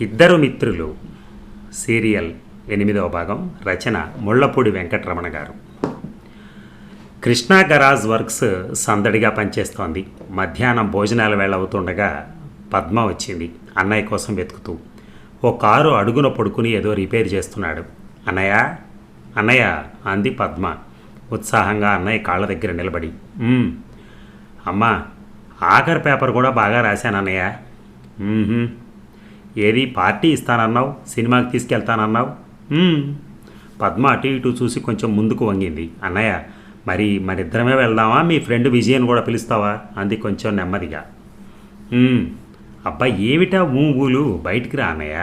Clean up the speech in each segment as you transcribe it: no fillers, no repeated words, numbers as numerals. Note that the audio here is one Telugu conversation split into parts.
ఇద్దరు మిత్రులు సీరియల్ 8వ భాగం. రచన ముళ్ళపూడి వెంకటరమణ గారు. కృష్ణా గరాజ్ వర్క్స్ సందడిగా పనిచేస్తోంది. మధ్యాహ్నం భోజనాల వేళ అవుతుండగా పద్మ వచ్చింది అన్నయ్య కోసం వెతుకుతూ. ఓ కారు అడుగున పడుకుని ఏదో రిపేర్ చేస్తున్నాడు. అన్నయ్య అన్నయ్య అంది పద్మ ఉత్సాహంగా అన్నయ్య కాళ్ళ దగ్గర నిలబడి. అమ్మా, ఆఖరి పేపర్ కూడా బాగా రాశాను అన్నయ్య. ఏది పార్టీ ఇస్తానన్నావు, సినిమాకి తీసుకెళ్తానన్నావు? పద్మ అటు ఇటు చూసి కొంచెం ముందుకు వంగింది. అన్నయ్య, మరి మనిద్దరమే వెళ్దామా, మీ ఫ్రెండ్ విజయన్ కూడా పిలుస్తావా అంది కొంచెం నెమ్మదిగా. అబ్బాయి ఏమిటా ఊలు, బయటికి రా అన్నయ్య.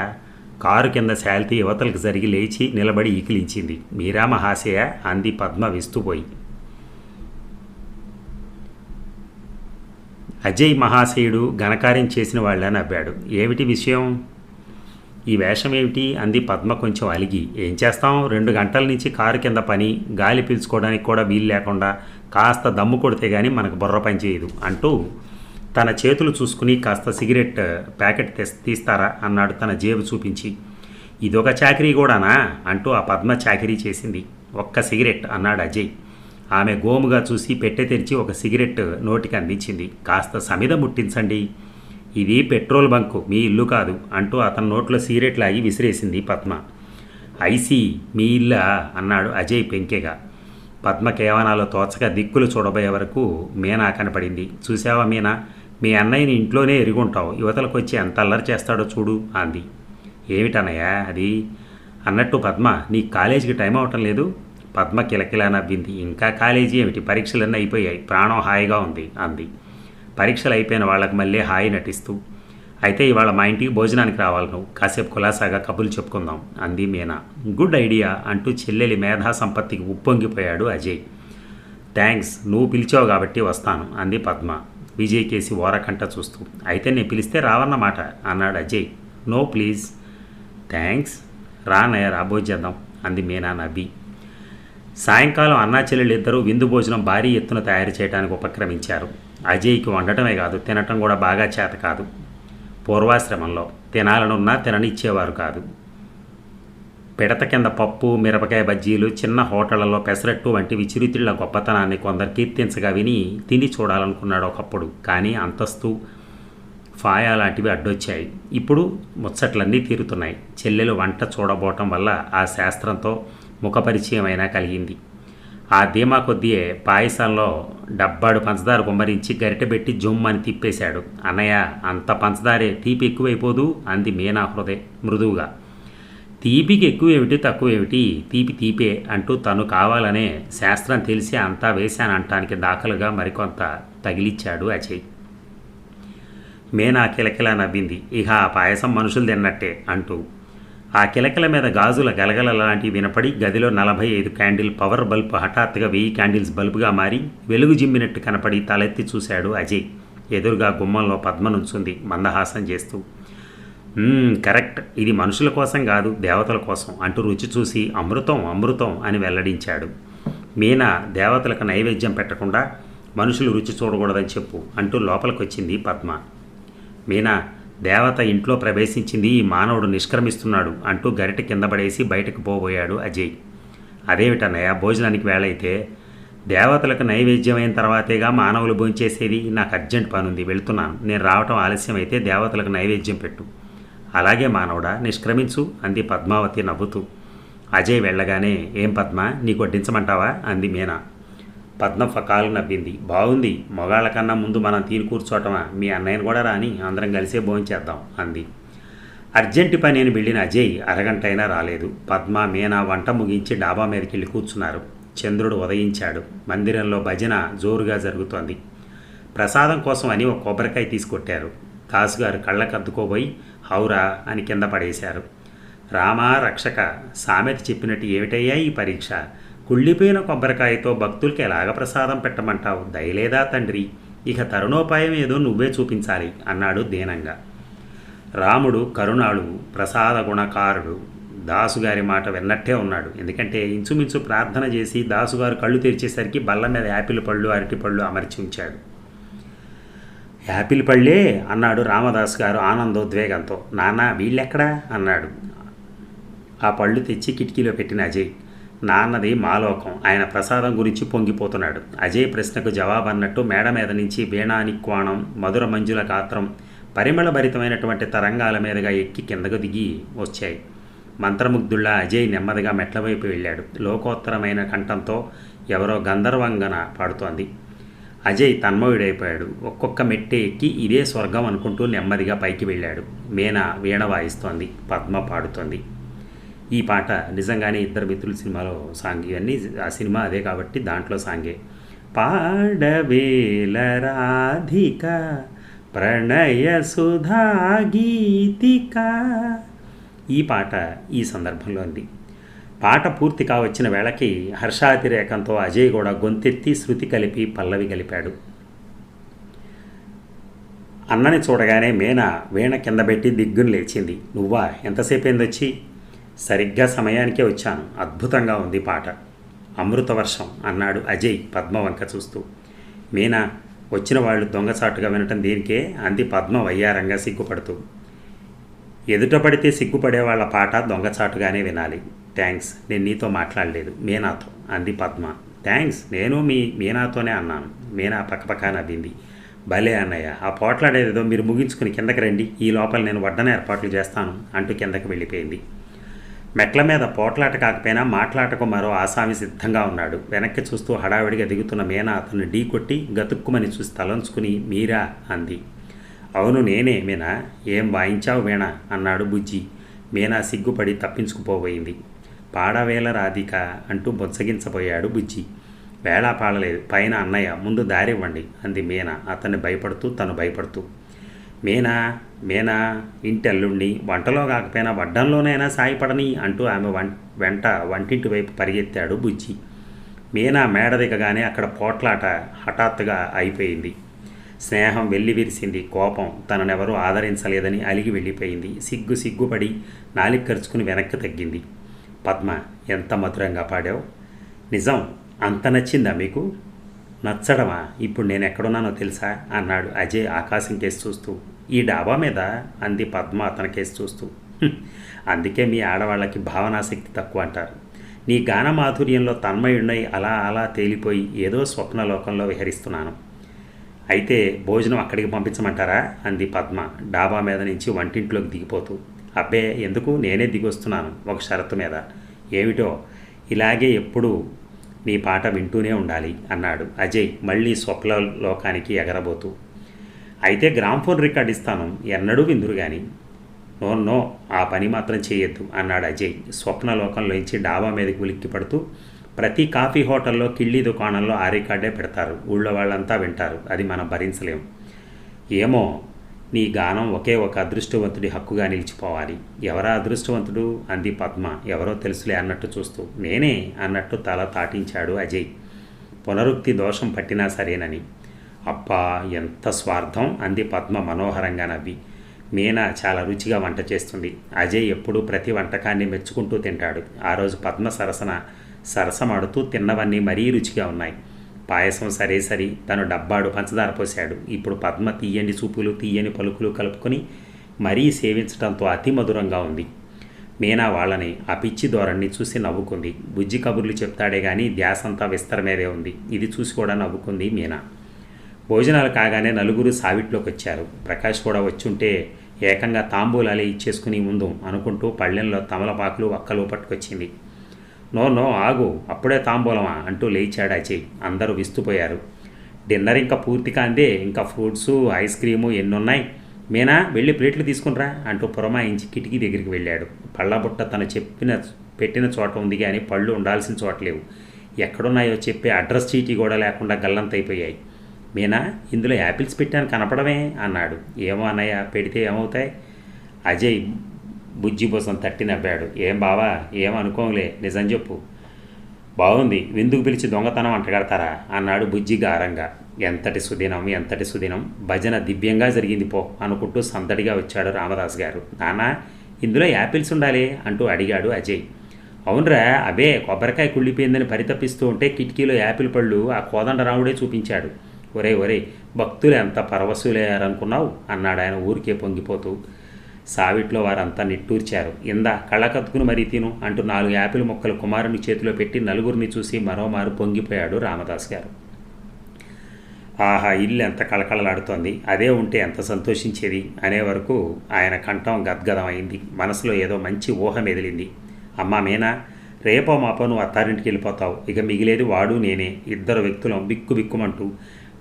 కారు కింద శాల్తీ యువతలకు జరిగి లేచి నిలబడి ఈకిలించింది. మీరా మహాశయ అంది పద్మ విస్తుపోయి. అజయ్ మహాశయుడు ఘనకార్యం చేసిన వాళ్ళ నవ్వాడు. ఏమిటి విషయం? ఈ వేషం ఏమిటి అంది పద్మ కొంచెం అలిగి. ఏం చేస్తాం, 2 గంటల నుంచి కారు కింద పని, గాలి పీల్చుకోవడానికి కూడా వీలు లేకుండా కాస్త దమ్ము కొడితే కానీ మనకు బుర్ర పని చేయదు అంటూ తన చేతులు చూసుకుని కాస్త సిగరెట్ ప్యాకెట్ తీస్తారా అన్నాడు తన జేబు చూపించి. ఇదొక చాకరీ కూడానా అంటూ ఆ పద్మ చాకరీ చేసింది. ఒక్క సిగరెట్ అన్నాడు అజయ్. ఆమె గోముగా చూసి పెట్టె తెరిచి ఒక సిగరెట్ నోటికి అందించింది. కాస్త సమిద ముట్టించండి, ఇది పెట్రోల్ బంకు, మీ ఇల్లు కాదు అంటూ అతని నోట్లో సిగరెట్ లాగి విసిరేసింది పద్మ. ఐసీ, మీ ఇల్లా అన్నాడు అజయ్ పెంకెగా. పద్మ కేవనాలో తోచక దిక్కులు చూడబోయే వరకు మీనా కనపడింది. చూసావా మీనా, మీ అన్నయ్యని ఇంట్లోనే ఎరుగుంటావు, యువతలకు వచ్చి ఎంత అల్లరి చేస్తాడో చూడు అంది. ఏమిటన్నయ్యా అది? అన్నట్టు పద్మ, నీకు కాలేజీకి టైం అవటం లేదు? పద్మ కిలకిలా నవ్వింది. ఇంకా కాలేజీ ఏమిటి, పరీక్షలన్నీ అయిపోయాయి, ప్రాణం హాయిగా ఉంది అంది. పరీక్షలు అయిపోయిన వాళ్ళకి మళ్ళీ హాయి నటిస్తూ. అయితే ఇవాళ మా ఇంటికి భోజనానికి రావాలి, నువ్వు కాసేపు కులాసాగా కబుర్లు చెప్పుకుందాం అంది మీనా. గుడ్ ఐడియా అంటూ చెల్లెలి మేధా సంపత్తికి ఉప్పొంగిపోయాడు అజయ్. థ్యాంక్స్, నువ్వు పిలిచావు కాబట్టి వస్తాను అంది పద్మ విజయ్ కేసి ఓరకంట చూస్తూ. అయితే నేను పిలిస్తే రావన్నమాట అన్నాడు అజయ్. No please. థ్యాంక్స్, రా అన్నయ్య, రా భోజేద్దాం అంది మీనా నవ్వి. సాయంకాలం అన్నా చెల్లెలు ఇద్దరూ విందు భోజనం భారీ ఎత్తున తయారు చేయడానికి ఉపక్రమించారు. అజయ్కి వండటమే కాదు, తినటం కూడా బాగా చేత కాదు. పూర్వాశ్రమంలో తినాలనున్నా తిననిచ్చేవారు కాదు. పిడత కింద పప్పు, మిరపకాయ బజ్జీలు, చిన్న హోటళ్లలో పెసరట్టు వంటి విచిరుతిళ్ల గొప్పతనాన్ని కొందరు కీర్తించగా విని తిని చూడాలనుకున్నాడు ఒకప్పుడు. కానీ అంతస్తు, ఫాయా లాంటివి అడ్డొచ్చాయి. ఇప్పుడు ముచ్చట్లన్నీ తీరుతున్నాయి. చెల్లెలు వంట చూడబోవటం వల్ల ఆ శాస్త్రంతో ముఖపరిచయం అయినా కలిగింది. ఆ ధీమా కొద్దియే పాయసంలో డబ్బాడు పంచదార కుమ్మరించి గరిటెబెట్టి జుమ్మని తిప్పేశాడు. అన్నయ్య, అంత పంచదారే, తీపి ఎక్కువైపోదు అంది మీనా మృదువుగా. తీపికి ఎక్కువేమిటి తక్కువేమిటి, తీపి తీపే అంటూ తను కావాలనే శాస్త్రం తెలిసి అంతా వేశానంటానికి దాఖలుగా మరికొంత తగిలిచ్చాడు అజయ్. మీనా కిలకిలా నవ్వింది. ఇక ఆ పాయసం మనుషులు తిన్నట్టే అంటూ. ఆ కిలకిల మీద గాజుల గలగల లాంటివి వినపడి గదిలో 45 క్యాండిల్ పవర్ బల్బ్ హఠాత్తుగా 1000 క్యాండిల్స్ బల్బుగా మారి వెలుగు జిమ్మినట్టు కనపడి తలెత్తి చూశాడు అజయ్. ఎదురుగా గుమ్మంలో పద్మ నుంచుంది మందహాసం చేస్తూ. కరెక్ట్, ఇది మనుషుల కోసం కాదు, దేవతల కోసం అంటూ రుచి చూసి అమృతం అమృతం అని వెల్లడించాడు. మీనా, దేవతలకు నైవేద్యం పెట్టకుండా మనుషులు రుచి చూడకూడదని చెప్పు అంటూ లోపలికొచ్చింది పద్మ. మీనా, దేవత ఇంట్లో ప్రవేశించింది, ఈ మానవుడు నిష్క్రమిస్తున్నాడు అంటూ గరిటె కింద పడేసి బయటకు పోబోయాడు అజయ్. అదేమిటన్నయ్య, భోజనానికి వేళైతే? దేవతలకు నైవేద్యం అయిన తర్వాతేగా మానవులు భోంచేసేది. నాకు అర్జెంట్ పనుంది, వెళ్తున్నాను. నేను రావటం ఆలస్యం అయితే దేవతలకు నైవేద్యం పెట్టు. అలాగే మానవుడా, నిష్క్రమించు అంది పద్మావతి నవ్వుతూ. అజయ్ వెళ్ళగానే, ఏం పద్మ, నీకు వడ్డించమంటావా అంది మీనా. పద్మ ఫకాలు నవ్వింది. బాగుంది, మొగాళ్ళ కన్నా ముందు మనం తీని కూర్చోవటమా, మీ అన్నయ్యను కూడా రాని, అందరం కలిసే భోంచేద్దాం అంది. అర్జెంటు పని అని వెళ్ళిన అజయ్ అరగంట అయినా రాలేదు. పద్మ, మీనా వంట ముగించి డాబా మీదకి వెళ్ళి కూర్చున్నారు. చంద్రుడు ఉదయించాడు. మందిరంలో భజన జోరుగా జరుగుతోంది. ప్రసాదం కోసం అని ఒక కొబ్బరికాయ తీసుకొట్టారు. దాసుగారు కళ్ళకద్దుకోబోయి హౌరా అని కింద పడేశారు. రామా రక్షక, సామెత చెప్పినట్టు ఏమిటయ్యా ఈ పరీక్ష? కుళ్ళిపోయిన కొబ్బరికాయతో భక్తులకి ఎలాగ ప్రసాదం పెట్టమంటావు? దయలేదా తండ్రి? ఇక తరుణోపాయం ఏదో నువ్వే చూపించాలి అన్నాడు దీనంగా. రాముడు కరుణాళు, ప్రసాద గుణకారుడు, దాసుగారి మాట విన్నట్టే ఉన్నాడు. ఎందుకంటే ఇంచుమించు ప్రార్థన చేసి దాసుగారు కళ్ళు తెరిచేసరికి బల్ల మీద యాపిల్ పళ్ళు అరటిపళ్ళు అమర్చి ఉంచాడు. యాపిల్ పళ్ళే అన్నాడు రామదాస్ గారు ఆనందోద్వేగంతో. నాన్న వీళ్ళెక్కడా అన్నాడు ఆ పళ్ళు తెచ్చి కిటికీలో పెట్టిన అజయ్. నాన్నది మాలోకం, ఆయన ప్రసాదం గురించి పొంగిపోతున్నాడు. అజయ్ ప్రశ్నకు జవాబు అన్నట్టు మేడ మీద నుంచి వీణానిక్వాణం, మధుర మంజుల గాత్రం పరిమళభరితమైనటువంటి తరంగాల మీదుగా ఎక్కి కిందకు దిగి వచ్చాయి. మంత్రముగ్ధుళ్ళ అజయ్ నెమ్మదిగా మెట్ల వైపు వెళ్ళాడు. లోకోత్తరమైన కంఠంతో ఎవరో గంధర్వంగన పాడుతోంది. అజయ్ తన్మయుడైపోయాడు. ఒక్కొక్క మెట్టే ఎక్కి ఇదే స్వర్గం అనుకుంటూ నెమ్మదిగా పైకి వెళ్ళాడు. మీనా వీణ వాయిస్తోంది, పద్మ పాడుతోంది. ఈ పాట నిజంగానే ఇద్దరు మిత్రుల సినిమాలో సాంగ్. ఇవన్నీ ఆ సినిమా అదే కాబట్టి దాంట్లో సాంగే. పాడవేల రాధిక ప్రణయ సుధా గీతిక, ఈ పాట ఈ సందర్భంలో ఉంది. పాట పూర్తి కావచ్చిన వేళకి హర్షాతిరేకంతో అజయ్ కూడా గొంతెత్తి శృతి కలిపి పల్లవి కలిపాడు. అన్నని చూడగానే మీనా వీణ కింద పెట్టి దిగ్గును లేచింది. నువ్వా, ఎంతసేపు ఏందొచ్చి? సరిగ్గా సమయానికే వచ్చాను. అద్భుతంగా ఉంది పాట, అమృతవర్షం అన్నాడు అజయ్ పద్మ వంక చూస్తూ. మీనా, వచ్చిన వాళ్ళు దొంగచాటుగా వినటం దేనికే అంది పద్మ వయ్యారంగా సిగ్గుపడుతూ. ఎదుట పడితే సిగ్గుపడే వాళ్ళ పాట దొంగచాటుగానే వినాలి. థ్యాంక్స్, నేను నీతో మాట్లాడలేదు, మీనాతో అంది పద్మ. థ్యాంక్స్, నేను మీ మీనాతోనే అన్నాను. మీనా పక్కపక్క నవ్వింది. భలే అన్నయ్య, ఆ పోట్లాడేదో మీరు ముగించుకుని కిందకి రండి, ఈ లోపల నేను వడ్డన ఏర్పాట్లు చేస్తాను అంటూ కిందకి వెళ్ళిపోయింది. మెట్ల మీద పోట్లాట కాకపోయినా మాట్లాటకు మరో ఆసామి సిద్ధంగా ఉన్నాడు. వెనక్కి చూస్తూ హడావిడిగా దిగుతున్న మీనా అతన్ని ఢీ కొట్టి గతుక్కుమని చూసి తలంచుకుని మీరా అంది. అవును నేనే మీనా, ఏం వాయించావు వీణ అన్నాడు బుజ్జి. మీనా సిగ్గుపడి తప్పించుకుపోబోయింది. పాడవేల రాధిక అంటూ బొత్సగించబోయాడు బుజ్జి. వేళా పాడలేదు, పైన అన్నయ్య, ముందు దారివ్వండి అంది మీనా అతన్ని భయపడుతూ తను భయపడుతూ. మీనా మీనా, ఇంటెల్లుండి వంటలో కాకపోయినా వడ్డంలోనైనా సాయపడని అంటూ ఆమె వెంట వంటింటి వైపు పరిగెత్తాడు బుజ్జి. మీనా మేడ దిగగానే అక్కడ పోట్లాట హఠాత్తుగా అయిపోయింది. స్నేహం వెల్లివిరిసింది. కోపం తననెవరూ ఆదరించలేదని అలిగి వెళ్ళిపోయింది. సిగ్గుపడి నాలిక ఖర్చుకుని వెనక్కి తగ్గింది. పద్మ, ఎంత మధురంగా పాడావు. నిజం, అంత నచ్చిందా మీకు? నచ్చడమా? ఇప్పుడు నేను ఎక్కడున్నానో తెలుసా అన్నాడు అజయ్ ఆకాశం కేసి చూస్తూ. ఈ డాబా మీద అంది పద్మ అతని కేసి చూస్తూ. అందుకే మీ ఆడవాళ్ళకి భావనాశక్తి తక్కువ అంటారు. నీ గాన మాధుర్యంలో తన్మయుడినై అలా అలా తేలిపోయి ఏదో స్వప్నలోకంలో విహరిస్తున్నాను. అయితే భోజనం అక్కడికి పంపించమంటారా అంది పద్మ డాబా మీద నుంచి వంటింట్లోకి దిగిపోతూ. అబ్బే ఎందుకు, నేనే దిగొస్తున్నాను ఒక షరతు మీద. ఏమిటో? ఇలాగే ఎప్పుడు నీ పాట వింటూనే ఉండాలి అన్నాడు అజయ్ మళ్ళీ స్వప్నలోకానికి ఎగరబోతూ. అయితే గ్రామ్ఫోన్ రికార్డ్ ఇస్తాను, ఎన్నడూ విందురు కానీ. నో, ఆ పని మాత్రం చేయొద్దు అన్నాడు అజయ్ స్వప్నలోకంలోంచి డాబా మీదకి ఉలిక్కి పడుతూ. ప్రతి కాఫీ హోటల్లో, కిళ్ళీ దుకాణంలో ఆ రికార్డే పెడతారు. ఊళ్ళో వాళ్ళంతా వింటారు. అది మనం భరించలేం. ఏమో, నీ గానం ఒకే ఒక అదృష్టవంతుడి హక్కుగా నిలిచిపోవాలి. ఎవరా అదృష్టవంతుడు అంది పద్మ ఎవరో తెలుసులే అన్నట్టు చూస్తూ. నేనే అన్నట్టు తల తాటించాడు అజయ్. పునరుక్తి దోషం పట్టినా సరేనని. అబ్బా, ఎంత స్వార్థం అంది పద్మ మనోహరంగా నవ్వి. మీనా చాలా రుచిగా వంట చేస్తుంది. అజయ్ ఎప్పుడూ ప్రతి వంటకాన్ని మెచ్చుకుంటూ తింటాడు. ఆ రోజు పద్మ సరసమాడుతూ తిన్నవన్నీ మరీ రుచిగా ఉన్నాయి. పాయసం సరే తను డబ్బాడు పంచదార పోశాడు. ఇప్పుడు పద్మ తీయని చూపులు తీయని పలుకులు కలుపుకొని మరీ సేవించడంతో అతి మధురంగా ఉంది. మీనా వాళ్ళని ఆ పిచ్చి ధోరణిని చూసి నవ్వుకుంది. బుజ్జి కబుర్లు చెప్తాడే కానీ ధ్యాసంతా విస్తర మీదే ఉంది. ఇది చూసి కూడా నవ్వుకుంది మీనా. భోజనాలు కాగానే నలుగురు సావిట్లోకి వచ్చారు. ప్రకాష్ కూడా వచ్చుంటే ఏకంగా తాంబూలాలే ఇచ్చేసుకుని ముందు అనుకుంటూ పళ్ళెంలో తమలపాకులు ఒక్కలు పట్టుకొచ్చింది. నో ఆగు, అప్పుడే తాంబూలమా అంటూ లేచాడు అజయ్. అందరూ విస్తుపోయారు. డిన్నర్ ఇంకా పూర్తి కాందే, ఇంకా ఫ్రూట్సు ఐస్ క్రీము ఎన్నున్నాయి. మీనా, వెళ్ళి ప్లేట్లు తీసుకునిరా అంటూ పురమాయించి కిటికీ దగ్గరికి వెళ్ళాడు. పళ్ళబుట్ట తను పెట్టిన చోట ఉంది కానీ పళ్ళు ఉండాల్సిన చోట లేవు. ఎక్కడున్నాయో చెప్పే అడ్రస్ చీటీ కూడా లేకుండా గల్లంతైపోయాయి. మీనా, ఇందులో యాపిల్స్ పెట్టాను కనపడమే అన్నాడు. ఏమో అన్నయ్య, పెడితే ఏమవుతాయి? అజయ్ బుజ్జి బుసం తట్టి నవ్వాడు. ఏం బావా, ఏమనుకోంలే, నిజం చెప్పు. బాగుంది, విందుకు పిలిచి దొంగతనం అంటగడతారా అన్నాడు బుజ్జి గారంగా. ఎంతటి సుదినం, భజన దివ్యంగా జరిగింది పో అనుకుంటూ సందడిగా వచ్చాడు రామదాస్ గారు. నాన్న, ఇందులో యాపిల్స్ ఉండాలి అంటూ అడిగాడు అజయ్. అవునరా, అవే కొబ్బరికాయ కుళ్ళిపోయిందని పరితపిస్తూ ఉంటే కిటికీలో యాపిల్ పళ్ళు ఆ కోదండరాముడే చూపించాడు. ఒరే ఒరే, భక్తులు ఎంత పరవశులయ్యారనుకున్నావు అన్నాడు ఆయన ఊరికే పొంగిపోతూ. సావిట్లో వారంతా నిట్టూర్చారు. ఇందా కళ్ళకత్తుకుని మరీ తిను అంటూ 4 యాపిల్ ముక్కలు కుమారుని చేతిలో పెట్టి నలుగురిని చూసి మరోమారు పొంగిపోయాడు రామదాస్ గారు. ఆహా, ఇల్లు ఎంత కళకళలాడుతోంది, అదే ఉంటే ఎంత సంతోషించేది అనే వరకు ఆయన కంఠం గద్గదమైంది. మనసులో ఏదో మంచి ఊహ మెదిలింది. అమ్మా మీనా, రేపో మాపో నువ్వు అత్తారింటికి వెళ్ళిపోతావు. ఇక మిగిలేది వాడు నేనే, ఇద్దరు వ్యక్తులం బిక్కు బిక్కుమంటూ.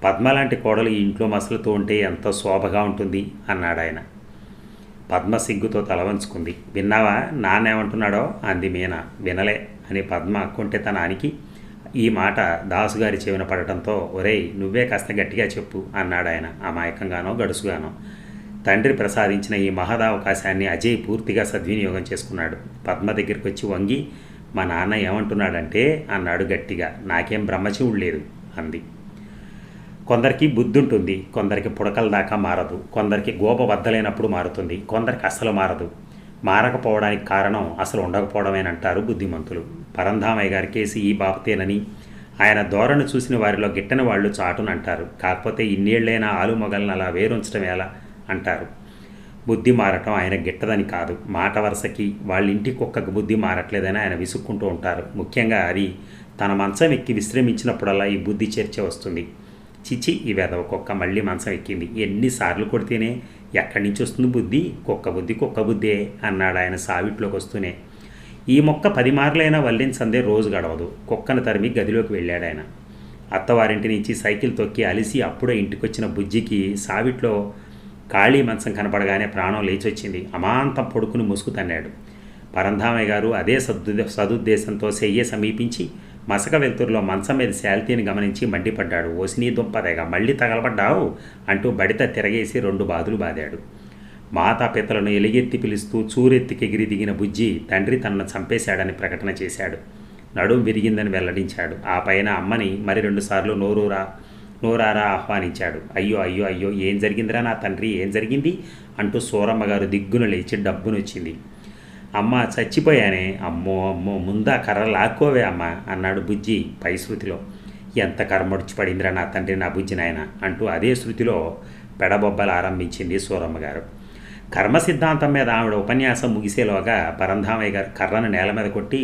పద్మ లాంటి కోడలు ఈ ఇంట్లో మసలుతూ ఉంటే ఎంతో శోభగా ఉంటుంది అన్నాడు ఆయన. పద్మ సిగ్గుతో తలవంచుకుంది. విన్నావా నాన్నేమంటున్నాడో అంది మీనా. వినలే అని పద్మ కొంటెతనానికి ఈ మాట దాసుగారి చెవిన పడటంతో, ఒరేయ్ నువ్వే కాస్త గట్టిగా చెప్పు అన్నాడు ఆయన అమాయకంగానో గడుసుగానో. తండ్రి ప్రసాదించిన ఈ మహదావకాశాన్ని అజయ్ పూర్తిగా సద్వినియోగం చేసుకున్నాడు. పద్మ దగ్గరికి వచ్చి వంగి, మా నాన్న ఏమంటున్నాడంటే అన్నాడు గట్టిగా. నాకేం బ్రహ్మచవుడు లేదు అంది. కొందరికి బుద్ధి ఉంటుంది, కొందరికి పుడకల దాకా మారదు, కొందరికి గోప వద్దలేనప్పుడు మారుతుంది, కొందరికి అసలు మారదు. మారకపోవడానికి కారణం అసలు ఉండకపోవడమేనంటారు బుద్ధిమంతులు. పరంధామయ్య గారి కేసు ఈ బాబతేనని ఆయన ధోరణి చూసిన వారిలో గిట్టని వాళ్ళు చాటునంటారు. కాకపోతే ఇన్నేళ్లైనా ఆలుమొగలను అలా వేరుంచడం ఎలా అంటారు. బుద్ధి మారటం ఆయన గిట్టదని కాదు, మాట వరుసకి వాళ్ళ ఇంటి కుక్కకు బుద్ధి మారట్లేదని ఆయన విసుక్కుంటూ ఉంటారు. ముఖ్యంగా అది తన మంచం ఎక్కి విశ్రమించినప్పుడల్లా ఈ బుద్ధి చర్చ వస్తుంది. చిచి, ఈ వెధవ కుక్క మళ్ళీ మంచం ఎక్కింది, ఎన్నిసార్లు కొడితేనే ఎక్కడి నుంచి వస్తుంది బుద్ధి, కుక్క బుద్ధే అన్నాడు ఆయన సావిట్లోకి వస్తూనే. ఈ మొక్క 10 మార్లైనా వల్లించందే రోజు గడవదు. కుక్కను తరిమి గదిలోకి వెళ్ళాడు ఆయన. అత్తవారింటి నుంచి సైకిల్ తొక్కి అలిసి అప్పుడే ఇంటికొచ్చిన బుజ్జికి సావిట్లో ఖాళీ మంచం కనపడగానే ప్రాణం లేచొచ్చింది. అమాంతం పొడుకుని ముసుగు తన్నాడు. పరంధామయ్య గారు అదే సదుద్దేశంతో సెయ్య సమీపించి మసక వెలుతురులో మంచం మీద శాల్తీని గమనించి మండిపడ్డాడు. ఓసినీ దుంపదేగా మళ్ళీ తగలబడ్డావు అంటూ బడిత తిరగేసి 2 బాదులు బాదాడు. మాతాపితలను ఎలుగెత్తి పిలుస్తూ చూరెత్తికెగిరి దిగిన బుజ్జి తండ్రి తనను చంపేశాడని ప్రకటన చేశాడు. నడుం విరిగిందని వెల్లడించాడు. ఆ పైన అమ్మని మరి 2 సార్లు నోరారా ఆహ్వానించాడు. అయ్యో అయ్యో అయ్యో, ఏం జరిగిందిరా నా తండ్రి, ఏం జరిగింది అంటూ సూరమ్మగారు దిగ్గున లేచి డబ్బునొచ్చింది. అమ్మ చచ్చిపోయానే. అమ్మో అమ్మో, ముందా కర్ర లాక్కోవే అమ్మ అన్నాడు బుజ్జి పై శృతిలో. ఎంత కర్మొడిచి పడిందిరా నా తండ్రి, నా బుజ్జి నాయన అంటూ అదే శృతిలో పెడబొబ్బలు ఆరంభించింది సూరమ్మగారు. కర్మ సిద్ధాంతం మీద ఆవిడ ఉపన్యాసం ముగిసేలోగా పరంధామయ్య గారు కర్రను నేల మీద కొట్టి,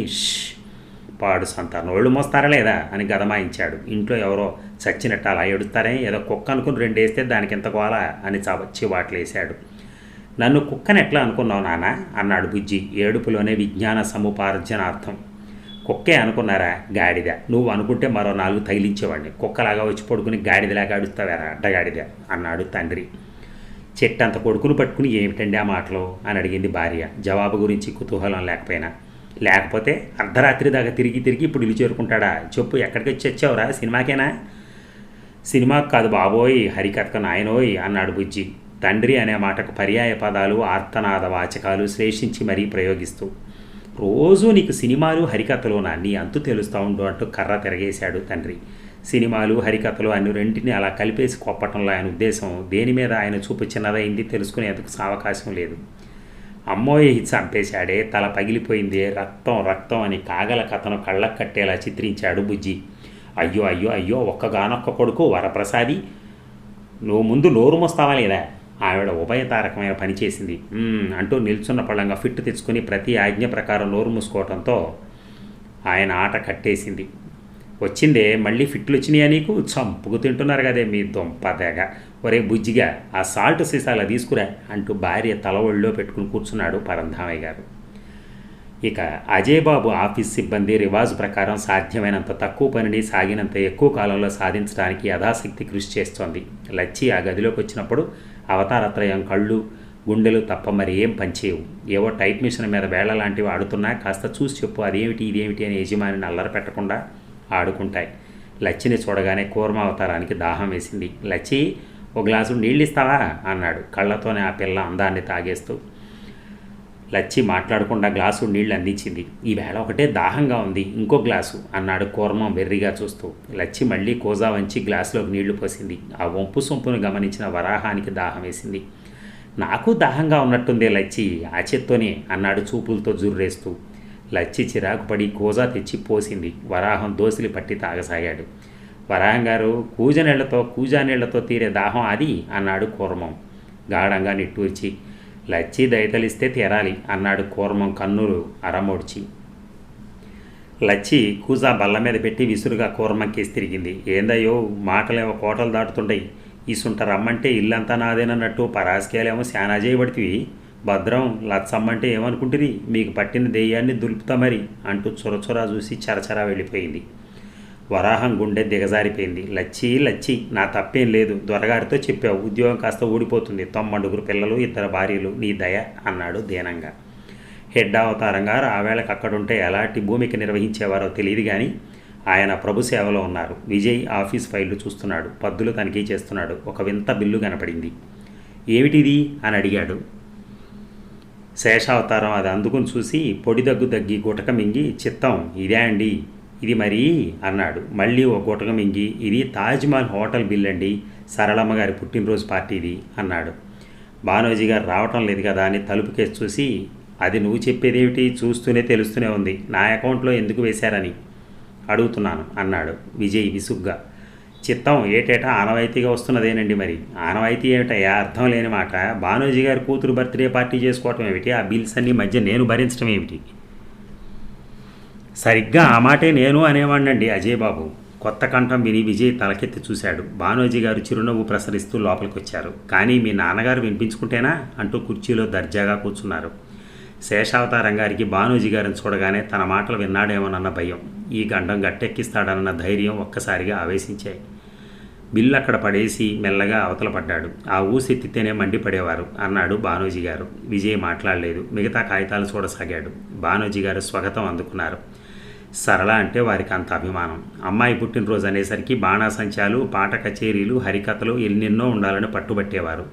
పాడు సంత నోళ్ళు మోస్తారా లేదా అని గదమాయించాడు. ఇంట్లో ఎవరో చచ్చినట్టు అలా ఏడుస్తారే, ఏదో కుక్క అనుకుని 2 వేస్తే దానికి ఎంత గోలా అని చవచ్చి వాట్లేశాడు. నన్ను కుక్కని ఎట్లా అనుకున్నావు నాన్న అన్నాడు బుజ్జి ఏడుపులోనే విజ్ఞాన సముపార్జనార్థం. కుక్కే అనుకున్నారా, గాడిద. నువ్వు అనుకుంటే మరో 4 తగిలించేవాడిని. కుక్కలాగా వచ్చి పడుకుని గాడిదలాగా అడుస్తావారా అడ్డగాడిద అన్నాడు తండ్రి. చెట్టంత కొడుకును పట్టుకుని ఏమిటండి ఆ మాటలు అని అడిగింది భార్య, జవాబు గురించి కుతూహలం లేకపోయినా. లేకపోతే అర్ధరాత్రి దాకా తిరిగి ఇప్పుడు ఇల్లు చేరుకుంటాడా? చెప్పు, ఎక్కడికి వచ్చి వచ్చావురా, సినిమాకేనా? సినిమాకు కాదు బాబోయ్, హరికథకు నాయనోయ్ అన్నాడు బుజ్జి తండ్రి అనే మాటకు పర్యాయ పదాలు ఆర్తనాద వాచకాలు శ్లేషించి మరీ ప్రయోగిస్తూ. రోజూ నీకు సినిమాలు హరికథలోనా, నీ అంతు తెలుస్తూ ఉండు అంటూ కర్ర తిరగేశాడు తండ్రి. సినిమాలు హరికథలు అన్ని రెంటిని అలా కలిపేసి కొప్పటంలో ఆయన ఉద్దేశం. దేని మీద ఆయన చూపు చిన్నదైంది తెలుసుకునేందుకు అవకాశం లేదు. అమ్మోయి చంపేశాడే, తల పగిలిపోయింది, రక్తం రక్తం అని కాగల కథను కళ్ళకు కట్టేలా చిత్రించాడు బుజ్జి. అయ్యో అయ్యో అయ్యో, ఒక్కగానొక్క కొడుకు వరప్రసాది, నువ్వు ముందు నోరు మోస్తావా లేదా? ఆవిడ ఉభయతారకమైన పని చేసింది. అంటూ నిల్చున్న పళ్ళంగా ఫిట్టు తెచ్చుకొని ప్రతి ఆజ్ఞ ప్రకారం నోరు మూసుకోవడంతో ఆయన ఆట కట్టేసింది. వచ్చిందే మళ్ళీ ఫిట్లు వచ్చినాయా నీకు? చంపుకు తింటున్నారు కదే మీ దొంపదేగ. ఒరే బుజ్జిగా, ఆ సాల్ట్ సీసాలా తీసుకురా అంటూ భార్య తల ఒళ్ళో పెట్టుకుని కూర్చున్నాడు పరంధామయ్య గారు. ఇక అజయ్ బాబు ఆఫీస్ సిబ్బంది రివాజు ప్రకారం సాధ్యమైనంత తక్కువ పనిని సాగినంత ఎక్కువ కాలంలో సాధించడానికి యథాశక్తి కృషి చేస్తోంది. లచ్చి ఆ గదిలోకి వచ్చినప్పుడు అవతారత్రయం కళ్ళు గుండెలు తప్ప మరి ఏం పనిచేయవు. ఏవో టైప్ మిషన్ మీద వేళ్ల లాంటివి ఆడుతున్నా కాస్త చూసి చెప్పు అదేమిటి ఇదేమిటి అని యజమానిని అల్లరి పెట్టకుండా ఆడుకుంటాయి. లచ్చిని చూడగానే కూర్మ అవతారానికి దాహం వేసింది. లచ్చి, ఓ గ్లాసు నీళ్ళు ఇస్తావా అన్నాడు కళ్ళతోనే ఆ పిల్ల అందాన్ని తాగేస్తూ. లచ్చి మాట్లాడకుండా గ్లాసు నీళ్లు అందించింది. ఈవేళ ఒకటే దాహంగా ఉంది, ఇంకో గ్లాసు అన్నాడు కూర్మం వెర్రిగా చూస్తూ. లచ్చి మళ్ళీ కోజా వంచి గ్లాసులోకి నీళ్లు పోసింది. ఆ వంపు సొంపును గమనించిన వరాహానికి దాహం వేసింది. నాకు దాహంగా ఉన్నట్టుందే లచ్చి, ఆ చేత్తోనే అన్నాడు చూపులతో జుర్రేస్తూ. లచ్చి చిరాకు పడి కూజా తెచ్చి పోసింది. వరాహం దోసిలి పట్టి తాగసాగాడు. వరాహం గారు, కూజా నీళ్లతో తీరే దాహం అది అన్నాడు కూర్మం గాఢంగా నిట్టూర్చి. లచ్చి దయతలిస్తే తీరాలి అన్నాడు కూర్మం కన్నులు అరమోడ్చి. లచ్చి కూజా బల్ల మీద పెట్టి విసురుగా కూర్మంకేసి తిరిగింది. ఏందయ్యో, మాటలేమో కోటలు దాటుతుండయి. ఈసుంట రమ్మంటే ఇల్లంతా నాదేనన్నట్టు పరాస్కేలేమో శానా చేయబడితివి. భద్రం లచ్చమ్మంటే ఏమనుకుంటుంది, మీకు పట్టిన దెయ్యాన్ని దులుపుతా మరి అంటూ చొరచొరా చూసి చరచరా వెళ్ళిపోయింది. వరాహం గుండె దిగజారిపోయింది. లచ్చి లచ్చి, నా తప్పేం లేదు, దొరగారితో చెప్పావు, ఉద్యోగం కాస్త ఊడిపోతుంది, 9 పిల్లలు 2 భార్యలు, నీ దయ అన్నాడు దీనంగా. హెడ్ అవతారంగా ఆవేళకు అక్కడుంటే ఎలాంటి భూమికి నిర్వహించేవారో తెలియదు కానీ ఆయన ప్రభు సేవలో ఉన్నారు. విజయ్ ఆఫీస్ ఫైళ్లు చూస్తున్నాడు, పద్దులు తనిఖీ చేస్తున్నాడు. ఒక వింత బిల్లు కనపడింది. ఏమిటిది అని అడిగాడు. శేషావతారం అది అందుకుని చూసి పొడి దగ్గు దగ్గి గుటక మింగి, చిత్తం ఇదే అండి, ఇది మరీ అన్నాడు. మళ్ళీ ఓ గుటక మింగి, ఇది తాజ్మహల్ హోటల్ బిల్ అండి, సరళమ్మ గారి పుట్టినరోజు పార్టీది అన్నాడు. బానోజీ గారు రావటం లేదు కదా అని తలుపు కేసు చూసి, అది నువ్వు చెప్పేదేమిటి, చూస్తూనే తెలుస్తూనే ఉంది, నా అకౌంట్లో ఎందుకు వేశారని అడుగుతున్నాను అన్నాడు విజయ్ విసుగ్గా. చిత్తం ఏటేటా ఆనవాయితీగా వస్తున్నదేనండి. మరి ఆనవాయితీ ఏమిటయ్యా, అర్థం లేని మాట. బానోజీ గారి కూతురు బర్త్డే పార్టీ చేసుకోవటం ఏమిటి, ఆ బిల్స్ అన్ని మధ్య నేను భరించడం ఏమిటి? సరిగ్గా ఆ మాటే నేను అనేవాడినండి అజయ్ బాబు. కొత్త కంఠం విని విజయ్ తలకెత్తి చూశాడు. బానోజీ గారు చిరునవ్వు ప్రసరిస్తూ లోపలికొచ్చారు. కానీ మీ నాన్నగారు వినిపించుకుంటేనా అంటూ కుర్చీలో దర్జాగా కూర్చున్నారు. శేషావతారం గారికి బానోజీ గారిని చూడగానే తన మాటలు విన్నాడేమోనన్న భయం, ఈ గండం గట్టెక్కిస్తాడన్న ధైర్యం ఒక్కసారిగా ఆవేశించాయి. బిల్లు అక్కడ పడేసి మెల్లగా అవతల పడ్డాడు. ఆ ఊసెత్తితేనే మండిపడేవారు అన్నాడు బానోజీ గారు. విజయ్ మాట్లాడలేదు. మిగతా కాగితాలు చూడసాగాడు. బానోజీ గారు స్వాగతం అందుకున్నారు. సరళ అంటే వారికి అంత అభిమానం. అమ్మాయి పుట్టినరోజు అనేసరికి బాణాసంచాలు, పాట కచేరీలు, హరికథలు ఎన్నెన్నో ఉండాలని పట్టుబట్టేవారు.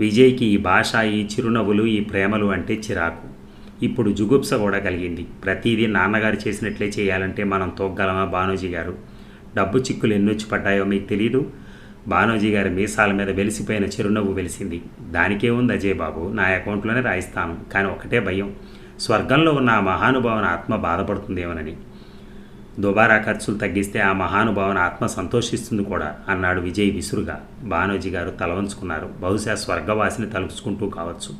విజయ్కి ఈ భాష, ఈ చిరునవ్వులు, ఈ ప్రేమలు అంటే చిరాకు. ఇప్పుడు జుగుప్స కూడా కలిగింది. ప్రతిదీ నాన్నగారు చేసినట్లే చేయాలంటే మనం తోగ్గలమా బానోజీ గారు? డబ్బు చిక్కులు ఎన్నొచ్చి పడ్డాయో మీకు తెలీదు. బానోజీ గారి మీసాల మీద వెలిసిపోయిన చిరునవ్వు వెలిసింది. దానికే ఉంది అజయ్ బాబు, నా అకౌంట్లోనే రాయిస్తాను. కానీ ఒకటే భయం, స్వర్గంలో ఉన్న ఆ మహానుభావుని ఆత్మ బాధపడుతుందేమోనని. దుబారా ఖర్చులు తగ్గిస్తే ఆ మహానుభావుని ఆత్మ సంతోషిస్తుంది కూడా అన్నాడు విజయ్ విసురుగా. బానోజీ గారు తల వంచుకున్నారు. బహుశా స్వర్గవాసిని తలుచుకుంటూ కావచ్చు.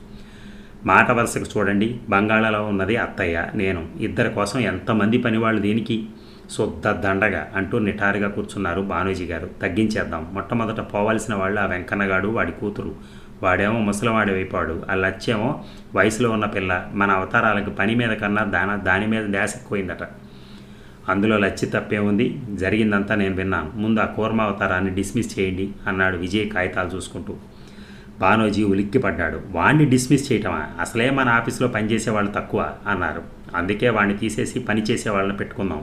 మాట వరుసకు చూడండి, బంగాళాలో ఉన్నది అత్తయ్య, నేను, 2 కోసం ఎంతమంది పనివాళ్ళు దీనికి, శుద్ధ దండగా అంటూ నిటారుగా కూర్చున్నారు బానోజీ గారు. తగ్గించేద్దాం. మొట్టమొదట పోవాల్సిన వాళ్ళు ఆ వెంకన్నగాడు, వాడి కూతురు. వాడేమో ముసలివాడైపోయాడు, ఆ లచ్చేమో వయసులో ఉన్న పిల్ల. మన అవతారాలకు పని మీద కన్నా దాని మీద ధ్యాస ఎక్కువైందట. అందులో లచ్చి తప్పేముంది, జరిగిందంతా నేను విన్నాను. ముందు ఆ కూర్మ అవతారాన్ని డిస్మిస్ చేయండి అన్నాడు విజయ్ కాగితాలు చూసుకుంటూ. బానోజీ ఉలిక్కిపడ్డాడు. వాణ్ణి డిస్మిస్ చేయటమా, అసలే మన ఆఫీసులో పనిచేసే వాళ్ళు తక్కువ అన్నారు. అందుకే వాణ్ణి తీసేసి పని చేసే వాళ్ళని పెట్టుకుందాం.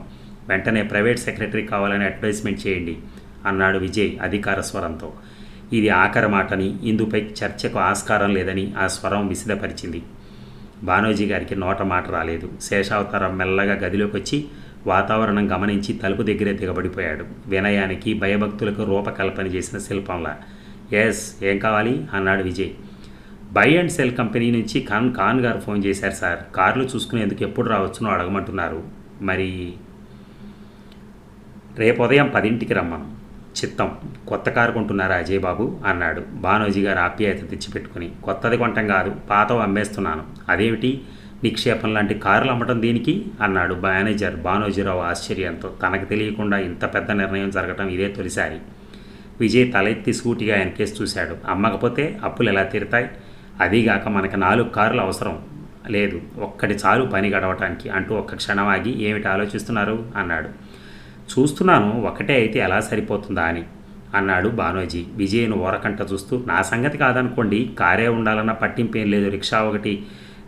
వెంటనే ప్రైవేట్ సెక్రటరీ కావాలని అడ్వర్టైజ్మెంట్ చేయండి అన్నాడు విజయ్ అధికార స్వరంతో. ఇది ఆఖరి మాటని, ఇందుపై చర్చకు ఆస్కారం లేదని ఆ స్వరం విసిదపరిచింది. బానోజీ గారికి నోట మాట రాలేదు. శేషావతారం మెల్లగా గదిలోకి వచ్చి వాతావరణం గమనించి తలుపు దగ్గరే దిగబడిపోయాడు. వినయానికి భయభక్తులకు రూపకల్పన చేసిన శిల్పంలా. ఎస్, ఏం కావాలి అన్నాడు Vijay. By and cell company నుంచి ఖాన్ గారు ఫోన్ చేశారు సార్. కార్లు చూసుకునేందుకు ఎప్పుడు రావచ్చునో అడగమంటున్నారు. మరి రేపు ఉదయం 10ంటికి రమ్మను. చిత్తం. కొత్త కారు కొంటున్నారా అజయ్ బాబు అన్నాడు బానోజీ గారు ఆప్యాయత తెచ్చిపెట్టుకుని. కొత్తది కొంటం కాదు, పాతవి అమ్మేస్తున్నాను. అదేమిటి, నిక్షేపం లాంటి కారులు అమ్మటం దీనికి అన్నాడు మేనేజర్ బానోజీరావు ఆశ్చర్యంతో. తనకు తెలియకుండా ఇంత పెద్ద నిర్ణయం జరగటం ఇదే తొలిసారి. విజయ్ తలెత్తి సూటిగా ఆయన కేసు చూశాడు. అమ్మకపోతే అప్పులు ఎలా తీరుతాయి? అదీగాక మనకు 4 కార్లు అవసరం లేదు, ఒక్కటి చాలు పని గడవటానికి అంటూ ఒక్క క్షణం ఆగి, ఏమిటి ఆలోచిస్తున్నారు అన్నాడు. చూస్తున్నాను, ఒకటే అయితే ఎలా సరిపోతుందా అని అన్నాడు బానోజీ విజయ్ను ఓరకంట చూస్తూ. నా సంగతి కాదనుకోండి, కారే ఉండాలన్న పట్టింపేం లేదు, రిక్షా ఒకటి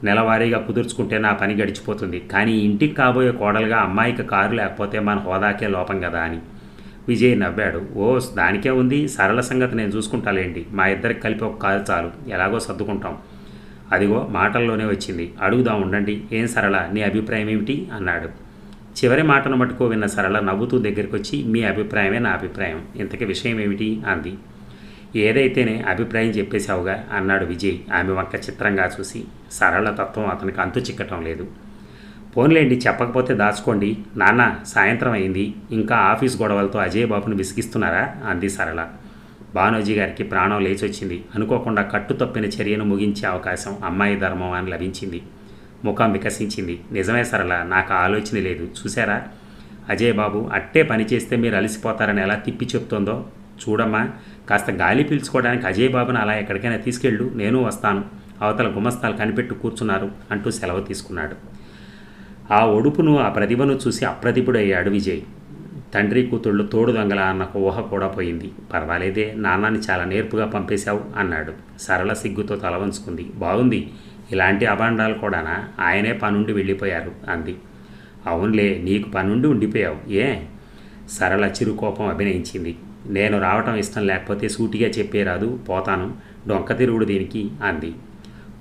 నెలవారీగా కుదుర్చుకుంటే నా పని గడిచిపోతుంది. కానీ ఇంటికి కాబోయే కోడలుగా అమ్మాయికి కారు లేకపోతే మన హోదాకే లోపం కదా అని. విజయ్ నవ్వాడు. ఓ, దానికే ఉంది, సరళ సంగతి నేను చూసుకుంటాలేండి, మా ఇద్దరికి కలిపి ఒక కారు చాలు, ఎలాగో సర్దుకుంటాం. అదిగో మాటల్లోనే వచ్చింది, అడుగుదాం ఉండండి. ఏం సరళ, నీ అభిప్రాయం ఏమిటి అన్నాడు. చివరి మాటను మట్టుకో విన్న సరళ నవ్వుతూ దగ్గరికి వచ్చి, మీ అభిప్రాయమే నా అభిప్రాయం, ఇంతకీ విషయం ఏమిటి అంది. ఏదైతేనే అభిప్రాయం చెప్పేశావుగా అన్నాడు విజయ్ ఆమె వంక చిత్రంగా చూసి. సరళ తత్వం అతనికి అంతు చిక్కటం లేదు. పోన్లేండి, చెప్పకపోతే దాచుకోండి. నాన్న, సాయంత్రం అయింది, ఇంకా ఆఫీస్ గొడవలతో అజయ్ బాబుని విసిగిస్తున్నారా అంది సరళ. భానోజీ గారికి ప్రాణం లేచొచ్చింది. అనుకోకుండా కట్టు తప్పిన చర్యను ముగించే అవకాశం అమ్మాయి ధర్మం అని లభించింది. ముఖం వికసించింది. నిజమే సరళ, నాకు ఆలోచన లేదు. చూసారా, అజయ్ బాబు అట్టే పని చేస్తే మీరు అలసిపోతారని ఎలా తిప్పి చెప్తోందో. చూడమ్మా, కాస్త గాలి పీల్చుకోవడానికి అజయ్ బాబుని అలా ఎక్కడికైనా తీసుకెళ్ళు, నేను వస్తాను. అవతల గుమస్తాలు కనిపెట్టు కూర్చున్నారు అంటూ సెలవు తీసుకున్నాడు. ఆ ఒడుపును, ఆ ప్రతిభను చూసి అప్రతిభుడయ్యాడు విజయ్. తండ్రి కూతుళ్ళు తోడు దొంగల అన్న ఊహ కూడా పోయింది. పర్వాలేదే, నాన్నని చాలా నేర్పుగా పంపేశావు అన్నాడు. సరళ సిగ్గుతో తల వంచుకుంది. బాగుంది, ఇలాంటి అభాండాలు కూడానా? ఆయనే పనుండి వెళ్ళిపోయారు అంది. అవునులే, నీకు పనుండి ఉండిపోయావు. ఏ? సరళ చిరుకోపం అభినయించింది. నేను రావటం ఇష్టం లేకపోతే సూటిగా చెప్పేరాదు, పోతాను. డొంక తిరుగుడు దీనికి అంది.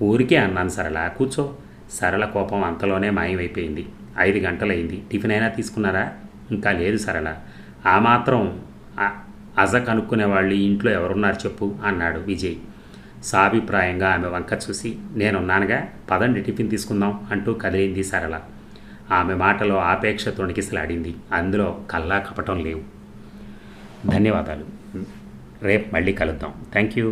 ఊరికే అన్నాను సరళ, కూర్చో. సరళ కోపం అంతలోనే మాయమైపోయింది. 5 గంటలైంది. టిఫిన్ అయినా తీసుకున్నారా? ఇంకా లేదు సరళ. ఆ మాత్రం అజ కనుక్కునే వాళ్ళు ఇంట్లో ఎవరున్నారు చెప్పు అన్నాడు విజయ్ సాభిప్రాయంగా ఆమె వంక చూసి. నేనున్నానుగా, పదండి టిఫిన్ తీసుకుందాం అంటూ కదిలింది సరళ. ఆమె మాటలో ఆపేక్ష తొణికిసలాడింది. అందులో కల్లా కపటం లేవు. ధన్యవాదాలు. రేపు మళ్ళీ కలుద్దాం. Thank you.